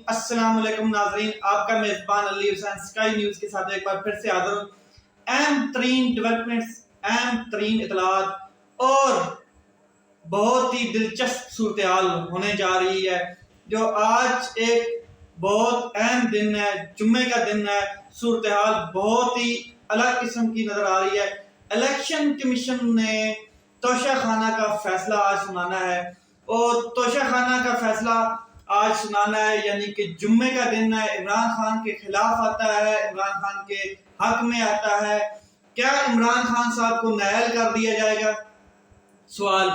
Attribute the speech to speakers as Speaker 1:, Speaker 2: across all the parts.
Speaker 1: السلام علیکم ناظرین، آپ کا میزبان علی حسین اسکائی نیوز کے ساتھ ایک بار پھر سے حاضر ہوں۔ اہم ترین ڈیولپمنٹس، اہم ترین اطلاعات اور بہت ہی دلچسپ صورتحال ہونے جا رہی ہے، جو آج ایک بہت اہم دن ہے، جمعے کا دن ہے۔ صورتحال بہت ہی الگ قسم کی نظر آ رہی ہے۔ الیکشن کمیشن نے توشہ خانہ کا فیصلہ آج سنانا ہے، اور توشہ خانہ کا فیصلہ آج سنانا ہے یعنی کہ جمعے کا دن ہے۔ عمران خان کے خلاف آتا ہے، عمران خان کے حق میں آتا ہے۔ کیا عمران خان صاحب کو نائل کر دیا جائے گا؟ سوال،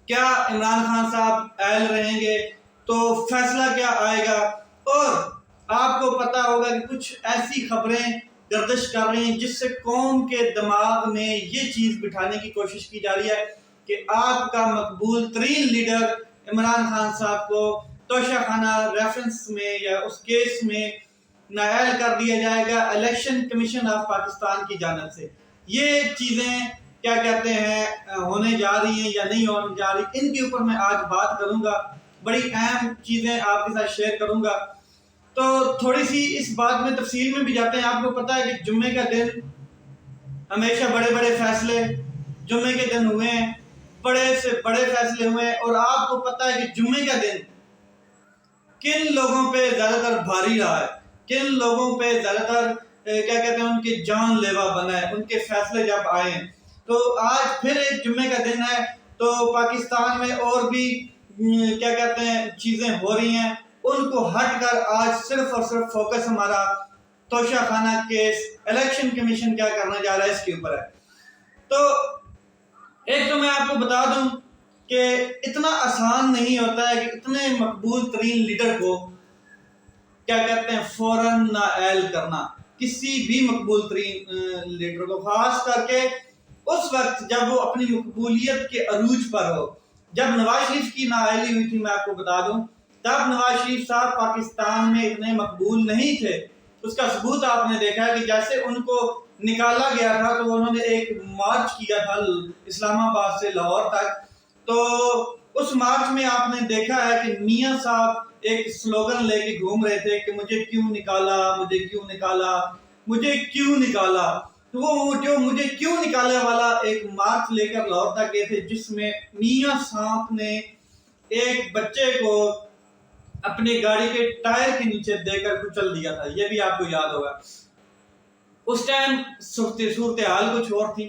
Speaker 1: کیا عمران خان صاحب اہل رہیں گے؟ تو فیصلہ کیا آئے گا؟ اور آپ کو پتا ہوگا کہ کچھ ایسی خبریں گردش کر رہی ہیں جس سے قوم کے دماغ میں یہ چیز بٹھانے کی کوشش کی جا رہی ہے کہ آپ کا مقبول ترین لیڈر عمران خان صاحب کو توشہ خانہ ریفرنس میں یا اس کیس میں نائل کر دیا جائے گا الیکشن کمیشن آف پاکستان کی جانب سے۔ یہ چیزیں کیا کہتے ہیں ہونے جا رہی ہیں یا نہیں ہونے جا رہی، ان کے اوپر میں آج بات کروں گا۔ بڑی اہم چیزیں آپ کے ساتھ شیئر کروں گا، تو تھوڑی سی اس بات میں تفصیل میں بھی جاتے ہیں۔ آپ کو پتا ہے کہ جمعے کا دن ہمیشہ بڑے بڑے فیصلے جمعے کے دن ہوئے ہیں، بڑے سے بڑے فیصلے ہوئے ہیں، اور آپ کو پتا ہے کہ جمعے کا دن کن لوگوں پہ زیادہ تر بھاری رہا ہے، کن لوگوں پہ زیادہ تر کیا کہتے ہیں ان کے جان لیوا بنا ہے، ان کے فیصلے جب آئے ہیں۔ تو آج پھر ایک جمعے کا دن ہے، تو پاکستان میں اور بھی کیا کہتے ہیں چیزیں ہو رہی ہیں، ان کو ہٹ کر آج صرف اور صرف فوکس ہمارا توشہ خانہ کیس، الیکشن کمیشن کیا کرنا جا رہا ہے اس کے اوپر ہے۔ تو ایک تو میں آپ کو بتا دوں کہ اتنا آسان نہیں ہوتا ہے کہ اتنے مقبول ترین لیڈر کو کیا کہتے ہیں فوراً نائل کرنا، کسی بھی مقبول ترین لیڈر کو، خاص کر کے اس وقت جب وہ اپنی مقبولیت کے عروج پر ہو۔ جب نواز شریف کی نااہلی ہوئی تھی، میں آپ کو بتا دوں، تب نواز شریف صاحب پاکستان میں اتنے مقبول نہیں تھے۔ اس کا ثبوت آپ نے دیکھا ہے کہ جیسے ان کو نکالا گیا تھا تو انہوں نے ایک مارچ کیا تھا اسلام آباد سے لاہور تک، تو اس مارچ میں آپ نے دیکھا ہے کہ میاں صاحب ایک سلوگن لے کے گھوم رہے تھے کہ مجھے کیوں نکالا، مجھے کیوں نکالا، مجھے کیوں نکالا۔ تو وہ جو مجھے کیوں نکالے والا ایک مارچ لے کر لاہور تک گئے تھے، جس میں میاں صاحب نے ایک بچے کو اپنی گاڑی کے ٹائر کے نیچے دے کر کچل دیا تھا، یہ بھی آپ کو یاد ہوگا۔ اس ٹائم صورتحال کچھ اور تھی،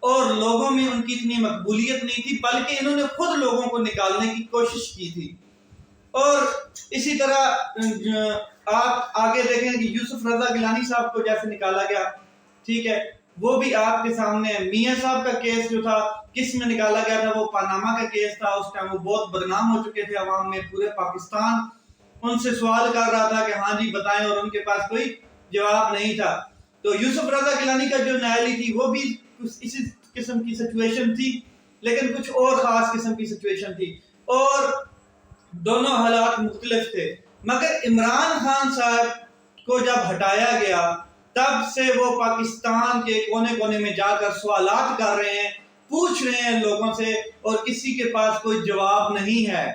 Speaker 1: اور لوگوں میں ان کی اتنی مقبولیت نہیں تھی، بلکہ انہوں نے خود لوگوں کو نکالنے کی کوشش کی تھی۔ اور اسی طرح آپ آگے دیکھیں کہ یوسف رضا گیلانی صاحب کو جیسے نکالا گیا، ٹھیک ہے، وہ بھی آپ کے سامنے ہے۔ میاں صاحب کا کیس جو تھا کس میں نکالا گیا تھا، وہ پاناما کا کیس تھا۔ اس ٹائم وہ بہت بدنام ہو چکے تھے عوام میں، پورے پاکستان ان سے سوال کر رہا تھا کہ ہاں جی بتائیں، اور ان کے پاس کوئی جواب نہیں تھا۔ تو یوسف رضا گیلانی کا جو نائلی تھی وہ بھی اسی قسم کی سچویشن تھی، لیکن کچھ اور خاص قسم کی سچویشن تھی، اور دونوں حالات مختلف تھے۔ مگر عمران خان صاحب کو جب ہٹایا گیا، تب سے وہ پاکستان کے کونے کونے میں جا کر سوالات کر رہے ہیں، پوچھ رہے ہیں لوگوں سے، اور کسی کے پاس کوئی جواب نہیں ہے،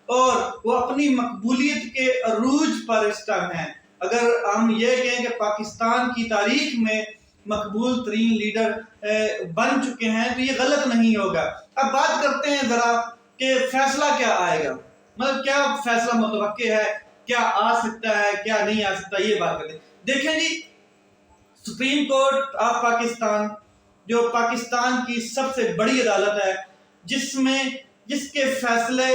Speaker 1: اور وہ اپنی مقبولیت کے عروج پر اس ٹائم ہیں۔ اگر ہم یہ کہیں کہ پاکستان کی تاریخ میں مقبول ترین لیڈر بن چکے ہیں تو یہ غلط نہیں ہوگا۔ اب بات کرتے ہیں ذرا کہ فیصلہ کیا آئے گا، مطلب کیا فیصلہ متوقع ہے، کیا آ سکتا ہے، کیا نہیں آ سکتا، یہ بات کرتے ہیں۔ دیکھیں جی، سپریم کورٹ آف پاکستان جو پاکستان کی سب سے بڑی عدالت ہے، جس کے فیصلے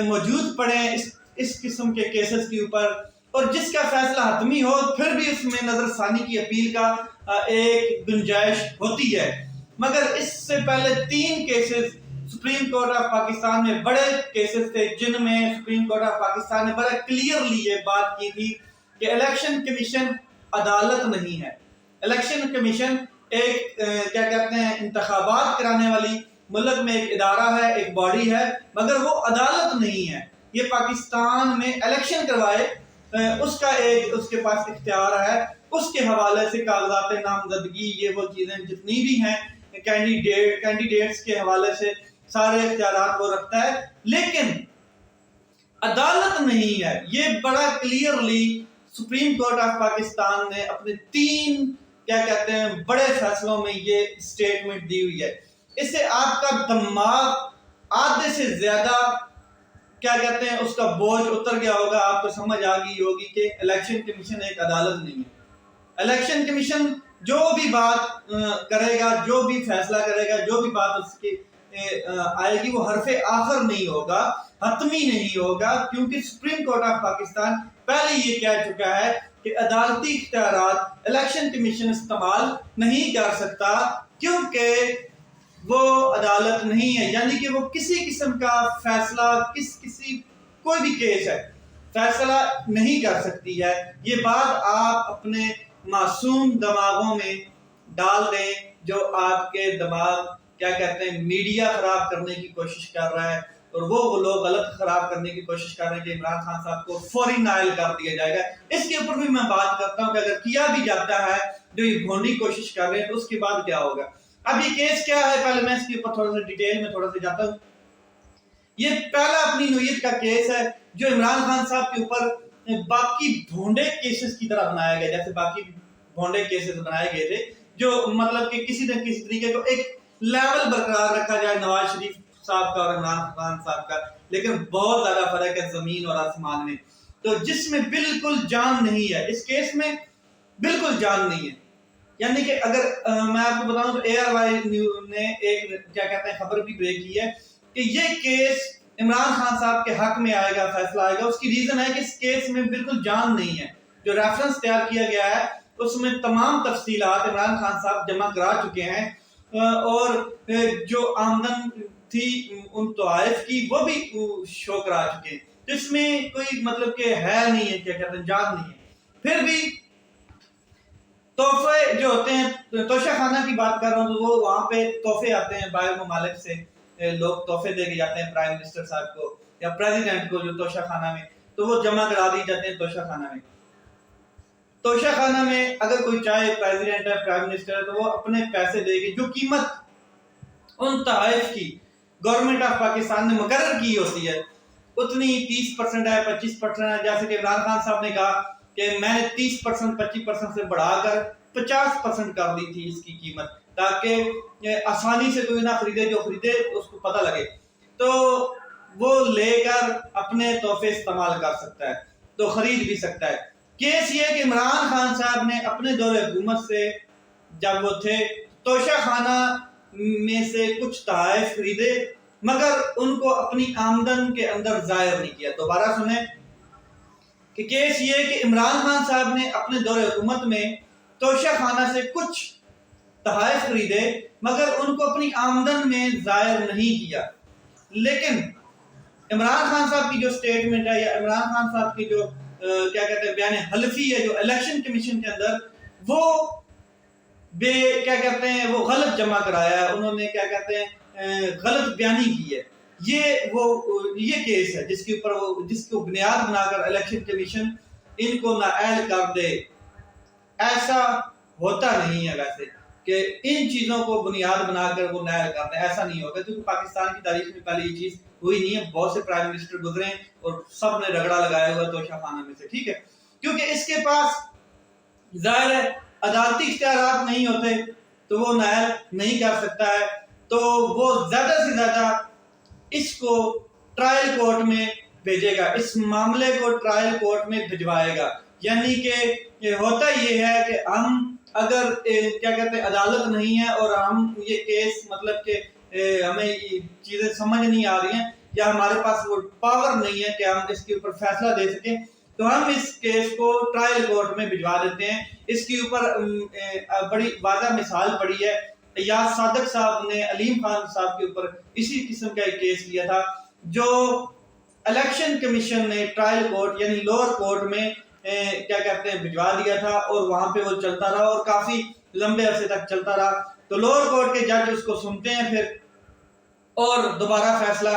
Speaker 1: موجود پڑے ہیں اس قسم کے کیسز کے اوپر، اور جس کا فیصلہ حتمی ہو پھر بھی اس میں نظر ثانی کی اپیل کا ایک گنجائش ہوتی ہے۔ مگر اس سے پہلے 3 cases supreme court of Pakistan میں بڑے کیسز تھے، جن میں سپریم کورٹ آف پاکستان نے بڑا کلیئرلی یہ بات کی تھی کہ الیکشن کمیشن عدالت نہیں ہے۔ الیکشن کمیشن ایک کیا کہتے ہیں انتخابات کرانے والی ملک میں ایک ادارہ ہے، ایک باڈی ہے، مگر وہ عدالت نہیں ہے۔ یہ پاکستان میں الیکشن کروائے اس کے پاس اختیار ہے، اس کے حوالے سے کاغذات نامزدگی، یہ وہ چیزیں جتنی بھی ہیں کینڈیڈیٹس کے حوالے سے سارے اختیارات وہ رکھتا ہے، لیکن عدالت نہیں ہے. یہ بڑا clearly supreme court of Pakistan نے اپنے 3 کیا کہتے ہیں بڑے فیصلوں میں یہ سٹیٹمنٹ دی ہوئی ہے. اس سے آپ کا دماغ آدھے سے زیادہ کیا کہتے ہیں اس کا بوجھ اتر گیا ہوگا. آپ کو سمجھ آ گئی ہوگی کہ الیکشن کمیشن ایک عدالت نہیں ہے. الیکشن کمیشن جو بھی بات کرے گا، جو بھی فیصلہ کرے گا، جو بھی بات اس کی آئے گی، وہ حرف آخر نہیں ہوگا، حتمی نہیں ہوگا، کیونکہ سپریم کورٹ آف پاکستان پہلے یہ کہہ چکا ہے کہ عدالتی اختیارات الیکشن کمیشن استعمال نہیں کر سکتا، کیونکہ وہ عدالت نہیں ہے. یعنی کہ وہ کسی قسم کا فیصلہ کسی کوئی بھی کیس ہے فیصلہ نہیں کر سکتی ہے. یہ بات آپ اپنے معصوم دماغوں میں ڈال دیں، جو آپ کے دماغ کیا کہتے ہیں میڈیا خراب کرنے کی کوشش کر رہا ہے، اور وہ لوگ غلط خراب کرنے کی کوشش کر رہے ہیں کہ عمران خان صاحب کو فوری نائل کر دیا جائے گا. اس کے اوپر بھی میں بات کرتا ہوں کہ اگر کیا بھی جاتا ہے جو یہ بھونڈی کوشش کر رہے ہیں تو اس کے بعد کیا ہوگا. اب یہ کیس کیا ہے، پہلے میں اس کے اوپر تھوڑا سا ڈیٹیل میں تھوڑا سا جاتا ہوں. یہ پہلا اپنی نوعیت کا کیس ہے جو عمران خان صاحب کے اوپر باقی بھونڈے کیسز کی طرح بنایا گیا، جیسے باقی بھونڈے کیسز بنائے گئے تھے، جو مطلب کہ کسی نہ کسی طریقے کو ایک لیول برقرار رکھا جائے نواز شریف صاحب کا اور عمران خان صاحب کا، لیکن بہت زیادہ فرق ہے زمین اور آسمان میں. تو جس میں بالکل جان نہیں ہے، اس کیس میں بالکل جان نہیں ہے. یعنی کہ اگر میں آپ کو بتاؤں تو ARY نے ایک کیا کہتے ہیں خبر بھی بریک کی ہے کہ یہ کیس عمران خان صاحب کے حق میں آئے گا، فیصلہ آئے گا. اس کی ریزن ہے کہ اس کیس میں بالکل جان نہیں ہے. جو ریفرنس تیار کیا گیا ہے اس میں تمام تفصیلات عمران خان صاحب جمع کرا چکے ہیں، اور جو آمدن تھی ان طوائف کی وہ بھی شو کرا چکے ہیں. تو اس میں کوئی مطلب کہ ہے نہیں ہے، کیا کہتے ہیں جان نہیں ہے. پھر بھی تحفے جو ہوتے ہیں، توشہ خانہ کی بات کر رہا ہوں، تو وہ وہاں پہ تحفے آتے ہیں باہر ممالک سے، لوگ تحفے دے کے جاتے ہیں پرائم منسٹر صاحب کو یا پریزیڈنٹ کو جو توشہ خانہ میں، تو وہ جمع کرا دی جاتے ہیں توشہ خانہ میں. توشہ خانہ میں اگر کوئی چاہے پریزیڈنٹ ہے، پرائم منسٹر ہے، تو وہ اپنے پیسے دے کے جو قیمت ان تحائف کی گورنمنٹ آف پاکستان نے مقرر کی ہوتی ہے اتنی 30% ہے، 25% ہے. جیسے کہ عمران خان صاحب نے کہا کہ میں نے 30% 25% سے بڑھا کر 50% کر دی تھی اس کی قیمت، تاکہ آسانی سے کوئی نہ خریدے، جو خریدے اس کو پتہ لگے تو وہ لے کر اپنے تحفے استعمال کر سکتا ہے، تو خرید بھی سکتا ہے. کیس یہ ہے کہ عمران خان صاحب نے اپنے دور حکومت سے جب وہ تھے توشہ خانہ میں سے کچھ تحائف خریدے، مگر ان کو اپنی آمدن کے اندر ظاہر نہیں کیا. دوبارہ سنیں کہ کیس یہ ہے کہ عمران خان صاحب نے اپنے دور حکومت میں توشہ خانہ سے کچھ تحائف خریدے، مگر ان کو اپنی آمدن میں ظاہر نہیں کیا. لیکن عمران خان صاحب کی جو سٹیٹمنٹ ہے یا عمران خان صاحب کی جو کیا کہتے ہیں بیان حلفی ہے جو الیکشن کمیشن کے اندر، وہ کیا کہتے ہیں وہ غلط جمع کرایا ہے. انہوں نے کیا کہتے ہیں غلط بیانی کی ہے. یہ کیس ہے جس کو بنیاد بنا کر الیکشن کمیشن ان کو نااہل کر دے. ایسا ہوتا نہیں ہے ویسے کہ ان چیزوں کو بنیاد بنا کر وہ نااہل کرتے ہیں، ایسا نہیں ہوگا، کیونکہ پاکستان کی تاریخ میں پہلے یہ چیز ہوئی نہیں ہے. بہت سے پرائم منسٹر گزرے ہیں اور سب نے رگڑا لگایا ہوا توشہ خانہ میں سے، ٹھیک ہے، کیونکہ اس کے پاس ظاہر ہے عدالتی اختیارات نہیں ہوتے تو وہ نائل نہیں کر سکتا ہے. تو وہ زیادہ سے زیادہ اس کو ٹرائل کورٹ میں بھیجے گا، اس معاملے کو ٹرائل کورٹ میں بھجوائے گا. یعنی کہ ہوتا یہ ہے کہ ہم اگر کیا کہتے ہیں عدالت نہیں ہے اور ہم یہ کیس مطلب کہ ہمیں چیزیں سمجھ نہیں آ رہی ہیں یا ہمارے پاس وہ پاور نہیں ہے کہ ہم اس کے اوپر فیصلہ دے سکیں، تو ہم اس کیس کو ٹرائل کورٹ میں بھجوا دیتے ہیں. اس کے اوپر بڑی واضح مثال پڑی ہے. یاس صادق صاحب نے علیم خان صاحب کے اوپر اسی قسم کا ایک کیس لیا تھا، جو الیکشن کمیشن نے ٹرائل کورٹ یعنی لوور کورٹ میں کیا کہتے ہیں بھجوا دیا تھا، اور وہاں پہ وہ چلتا رہا اور کافی لمبے عرصے تک چلتا رہا. تو لوور کورٹ کے جج اس کو سنتے ہیں پھر اور دوبارہ فیصلہ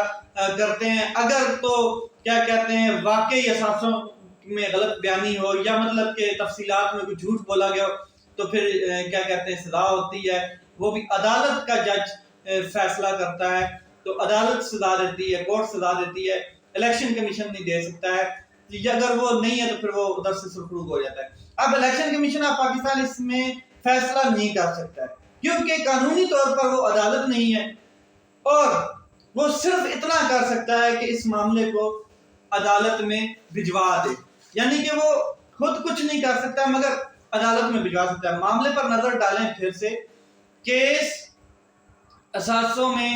Speaker 1: کرتے ہیں. اگر تو کیا کہتے ہیں واقعی اثاثوں میں غلط بیانی ہو یا مطلب کہ تفصیلات میں کوئی جھوٹ بولا گیا ہو تو پھر کیا کہتے ہیں سزا ہوتی ہے. وہ بھی عدالت کا جج فیصلہ کرتا ہے، تو عدالت سزا دیتی ہے، کورٹ سزا دیتی ہے. الیکشن کمیشن نہیں دے سکتا ہے، اگر وہ نہیں ہے تو پھر وہ ادھر سے سرخرو ہو جاتا ہے۔ اب الیکشن کمیشن آف پاکستان اس میں فیصلہ نہیں کر سکتا ہے کیونکہ قانونی طور پر وہ عدالت نہیں ہے، اور وہ صرف اتنا کر سکتا ہے کہ اس معاملے کو عدالت میں بھجوا دے، یعنی کہ وہ خود کچھ نہیں کر سکتا مگر عدالت میں بھجوا سکتا ہے۔ معاملے پر نظر ڈالیں پھر سے، کیس اثاثوں میں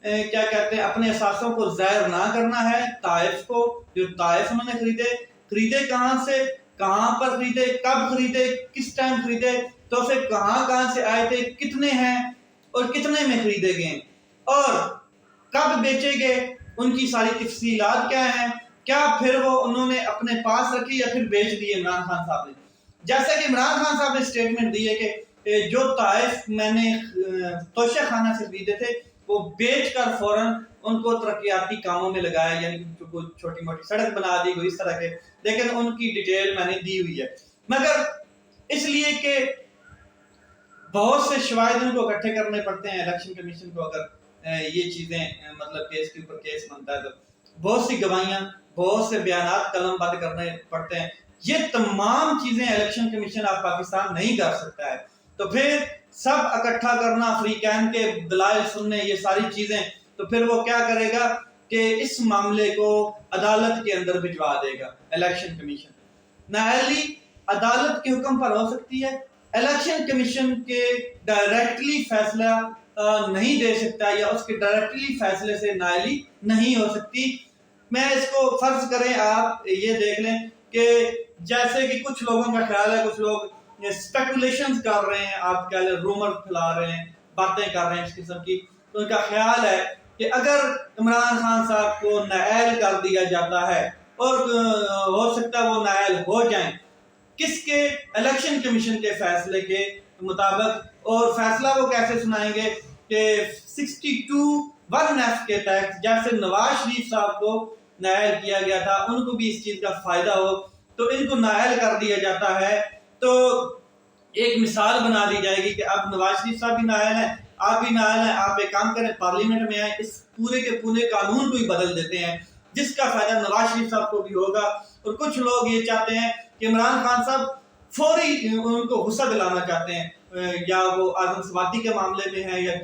Speaker 1: کیا کہتے ہیں، اپنے اثاثوں کو ظاہر نہ کرنا ہے طائف کو، جو طائف انہوں نے خریدے کہاں سے، کہاں پر خریدے، کب خریدے، کس ٹائم خریدے، تو پھر کہاں سے آئے تھے، کتنے ہیں اور کتنے میں خریدے گئے، اور کب بیچے گئے، ان کی ساری تفصیلات کیا ہیں، کیا پھر وہ انہوں نے اپنے پاس رکھی یا پھر بیچ دیے عمران خان صاحب نے۔ جیسا کہ عمران خان صاحب نے سٹیٹمنٹ دی ہے کہ جو طائف میں نے توشہ خانہ سے خریدے تھے وہ بیچ کر فوراً ان کو ترقیاتی کاموں میں لگایا، یعنی کہ چھوٹی موٹی سڑک بنا دی گئی اس طرح کے، لیکن ان کی ڈیٹیل میں نے دی ہوئی ہے، مگر اس لیے کہ بہت سے شواہد ان کو اکٹھے کرنے پڑتے ہیں الیکشن کمیشن کو، اگر یہ چیزیں مطلب کیس کے اوپر کیس بنتا ہے تو بہت سی گواہیاں، بہت سے بیانات قلم بند کرنے پڑتے ہیں، یہ تمام چیزیں الیکشن کمیشن آف پاکستان نہیں کر سکتا ہے، تو پھر سب اکٹھا کرنا، فریقین کے دلائل سننے، یہ ساری چیزیں، تو پھر وہ کیا کرے گا کہ اس معاملے کو عدالت کے اندر بھجوا دے گا الیکشن کمیشن۔ نااہلی عدالت کے حکم پر ہو سکتی ہے، الیکشن کمیشن کے ڈائریکٹلی فیصلہ نہیں دے سکتا، یا اس کے ڈائریکٹلی فیصلے سے نااہلی نہیں ہو سکتی۔ میں اس کو فرض کریں، آپ یہ دیکھ لیں کہ جیسے کہ کچھ لوگوں کا خیال ہے، کچھ لوگ اسپیکولیشنز کر رہے ہیں، آپ کہہ لیں رومر پھیلا رہے ہیں، باتیں کر رہے ہیں اس قسم کی، تو ان کا خیال ہے کہ اگر عمران خان صاحب کو نااہل کر دیا جاتا ہے، اور ہو سکتا ہے وہ نااہل ہو جائیں، کس کے، الیکشن کمیشن کے فیصلے کے مطابق، اور فیصلہ وہ کیسے سنائیں گے کہ 62(1)(f) کے تحت جیسے نواز شریف صاحب کو نااہل کیا گیا تھا، ان کو بھی اس چیز کا فائدہ ہو، تو ان کو نااہل کر دیا جاتا ہے، تو ایک مثال بنا دی جائے گی کہ اب نواز شریف صاحب بھی نااہل ہیں، آپ بھی نااہل ہیں، آپ ایک کام کریں پارلیمنٹ میں آئیں، اس پورے کے پورے قانون کو ہی بدل دیتے ہیں، جس کا فائدہ نواز شریف صاحب کو بھی ہوگا۔ اور کچھ لوگ یہ چاہتے ہیں کہ عمران خان صاحب فوری ان کو غصہ دلانا چاہتے ہیں، یا وہ اعظم سوادی کے معاملے میں ہے، یا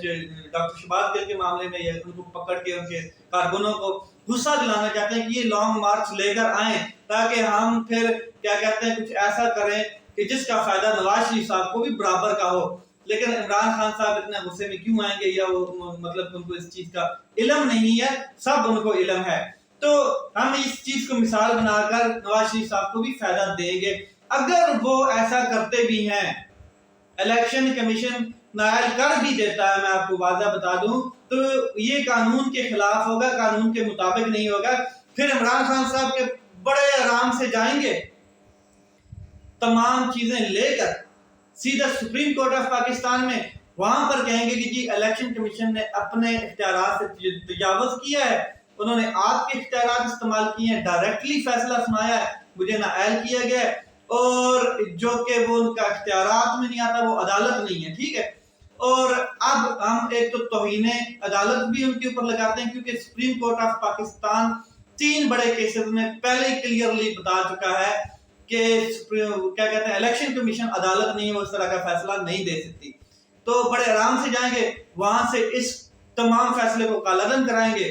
Speaker 1: ڈاکٹر شہباز گل کے معاملے میں، یا ان کو پکڑ کے ان کے کارکنوں کو غصہ دلانا چاہتے ہیں کہ یہ لانگ مارچ لے کر آئیں، تاکہ ہم پھر کیا کہتے ہیں کچھ ایسا کریں کہ جس کا فائدہ نواز شریف صاحب کو بھی برابر کا ہو۔ لیکن عمران خان صاحب اتنے غصے میں کیوں آئیں گے، یا وہ مطلب ان کو اس چیز کا علم نہیں ہے، سب ان کو علم ہے، تو ہم اس چیز کو مثال بنا کر نواز شریف صاحب کو بھی فائدہ دیں گے۔ اگر وہ ایسا کرتے بھی ہیں، الیکشن کمیشن نااہل کر بھی دیتا ہے، میں آپ کو واضح بتا دوں، تو یہ قانون کے خلاف ہوگا، قانون کے مطابق نہیں ہوگا، پھر عمران خان صاحب کے بڑے آرام سے جائیں گے، تمام چیزیں لے کر سیدھا سپریم کورٹ آف پاکستان میں، وہاں پر کہیں گے کہ جی الیکشن کمیشن نے اپنے اختیارات سے تجاوز کیا ہے، انہوں نے آپ کے اختیارات استعمال کیے ہیں، ڈائریکٹلی فیصلہ سنایا ہے، مجھے نااہل کیا گیا ہے، اور جو کہ وہ ان کا اختیارات میں نہیں آتا، وہ عدالت نہیں ہے، ٹھیک ہے۔ اور اب ہم ایک تو توہین عدالت بھی ان کے اوپر لگاتے ہیں، کیونکہ سپریم کورٹ آف پاکستان 3 بڑے کیسز میں پہلے ہی کلیئرلی بتا چکا ہے کہ کیا کہتے ہیں الیکشن کمیشن عدالت نہیں ہے، وہ اس طرح کا فیصلہ نہیں دے سکتی، تو بڑے آرام سے جائیں گے، وہاں سے اس تمام فیصلے کو کالعدم کرائیں گے،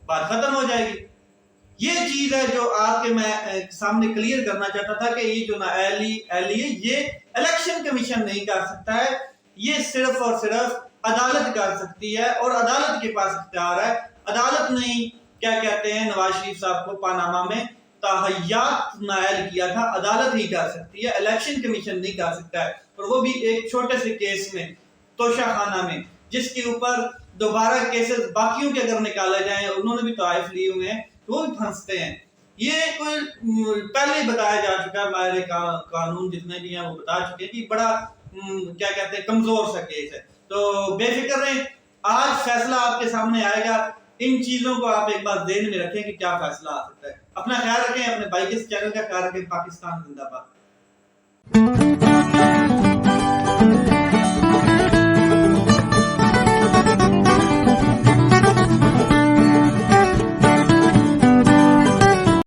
Speaker 1: بات ختم ہو جائے گی۔ یہ چیز ہے جو آپ کے میں سامنے کلیئر کرنا چاہتا تھا کہ یہ جو نااہلی ہے یہ الیکشن کمیشن نہیں کر سکتا ہے، یہ صرف اور صرف عدالت کر سکتی ہے، اور عدالت کے پاس اختیار ہے۔ عدالت نے کیا کہتے ہیں نواز شریف صاحب کو پاناما میں تاحیات نااہل کیا تھا، عدالت ہی کر سکتی ہے، الیکشن کمیشن نہیں کر سکتا ہے، اور وہ بھی ایک چھوٹے سے کیس میں، توشہ خانہ میں، جس کے اوپر دوبارہ کیسز باقیوں کے اگر نکالے جائیں، انہوں نے بھی طائف لیے ہوئے ہیں، وہ بھی پھنستے ہیں۔ یہ کوئی پہلے ہی بتایا جا چکا ہے، ماہر قانون جتنے بھی ہیں وہ بتا چکے ہیں کہ بڑا کیا کہتے ہیں کمزور سا کیس ہے، تو بے فکر رہیں، آج فیصلہ آپ کے سامنے آئے گا، ان چیزوں کو آپ ایک بار ذہن میں رکھیں کہ کیا فیصلہ آ سکتا ہے۔ اپنا خیال رکھیں، اپنے بھائی کے چینل کا خیال رکھیں۔ پاکستان زندہ باد۔